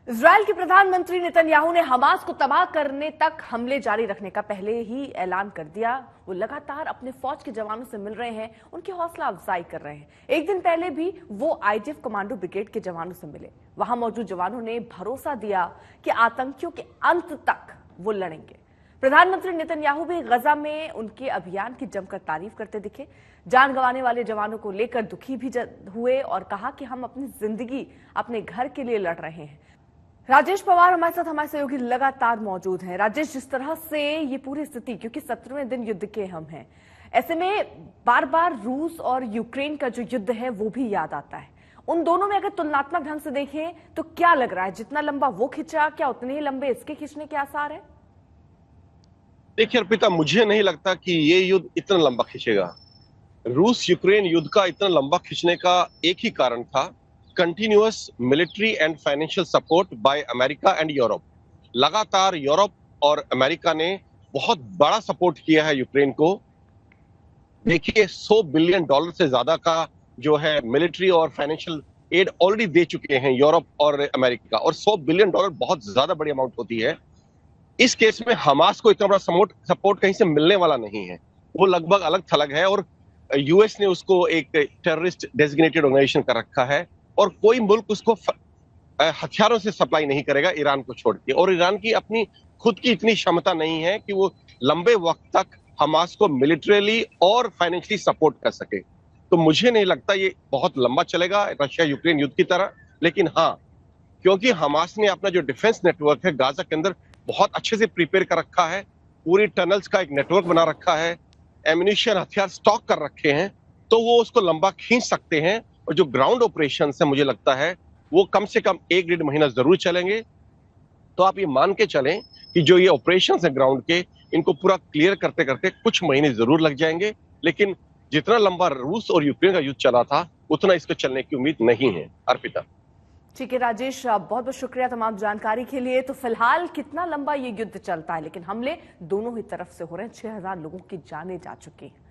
Israel के प्रधानमंत्री Netanyahu ने हमास को तबाह करने तक हमले जारी रखने का पहले ही ऐलान कर दिया। वो लगातार अपने फौज के जवानों से मिल रहे हैं, उनकी हौसला अफजाई कर रहे हैं। एक दिन पहले भी वो आईडीएफ कमांडो ब्रिगेड के जवानों से मिले। वहां मौजूद जवानों ने भरोसा दिया कि आतंकियों के अंत तक वो लड़ेंगे। प्रधानमंत्री नेतन्याहू भी गजा में उनके अभियान की जमकर तारीफ करते दिखे। जान गंवाने वाले जवानों को लेकर दुखी भी हुए और कहा कि हम अपनी जिंदगी अपने घर के लिए लड़ रहे हैं। राजेश पवार हमारे सहयोगी लगातार मौजूद हैं। राजेश, जिस तरह से ये पूरी स्थिति, क्योंकि 17वें दिन युद्ध के हम हैं, ऐसे में बार बार रूस और यूक्रेन का जो युद्ध है वो भी याद आता है। उन दोनों में अगर तुलनात्मक ढंग से देखें तो क्या लग रहा है, जितना लंबा वो खिंचा क्या उतने ही लंबे इसके खींचने के आसार है? देखिए अर्पिता, मुझे नहीं लगता कि ये युद्ध इतना लंबा खींचेगा। रूस यूक्रेन युद्ध का इतना लंबा खींचने का एक ही कारण था, continuous military and financial support by America and Europe. लगातार यूरोप और अमेरिका ने बहुत बड़ा सपोर्ट किया है यूक्रेन को। देखिए, $100 बिलियन से ज्यादा का जो है मिलिट्री और फाइनेंशियल एड ऑलरेडी दे चुके हैं यूरोप और अमेरिका, और $100 बिलियन बहुत ज्यादा बड़ी अमाउंट होती है। इस केस में हमास को इतना बड़ा सपोर्ट कहीं से मिलने वाला नहीं है। वो लगभग अलग थलग है, और यूएस ने उसको एक टेररिस्ट डेजिग्नेटेड ऑर्गेनाइजेशन कर रखा है, और कोई मुल्क उसको हथियारों से सप्लाई नहीं करेगा ईरान को छोड़ के। और ईरान की अपनी खुद की इतनी क्षमता नहीं है कि वो लंबे वक्त तक हमास को मिलिट्रीली और फाइनेंशियली सपोर्ट कर सके। तो मुझे नहीं लगता ये बहुत लंबा चलेगा रशिया यूक्रेन युद्ध की तरह। लेकिन हाँ, क्योंकि हमास ने अपना जो डिफेंस नेटवर्क है गाजा के अंदर बहुत अच्छे से प्रिपेयर कर रखा है, पूरी टनल्स का एक नेटवर्क बना रखा है, एम्युनिशन हथियार स्टॉक कर रखे हैं, तो वो उसको लंबा खींच सकते हैं। और जो ग्राउंड ऑपरेशन है मुझे लगता है वो कम से कम 1-1.5 महीना जरूर चलेंगे। तो आप ये मान के चलें कि जो ये ऑपरेशन है ग्राउंड के, इनको पूरा क्लियर करते करते कुछ महीने जरूर लग जाएंगे। लेकिन जितना लंबा रूस और यूक्रेन का युद्ध चला था उतना इसको चलने की उम्मीद नहीं है। अर्पिता। ठीक है राजेश, बहुत बहुत शुक्रिया तमाम जानकारी के लिए। तो फिलहाल कितना लंबा ये युद्ध चलता है, लेकिन हमले दोनों ही तरफ से हो रहे हैं। 6000 लोगों की जानें जा चुकी हैं।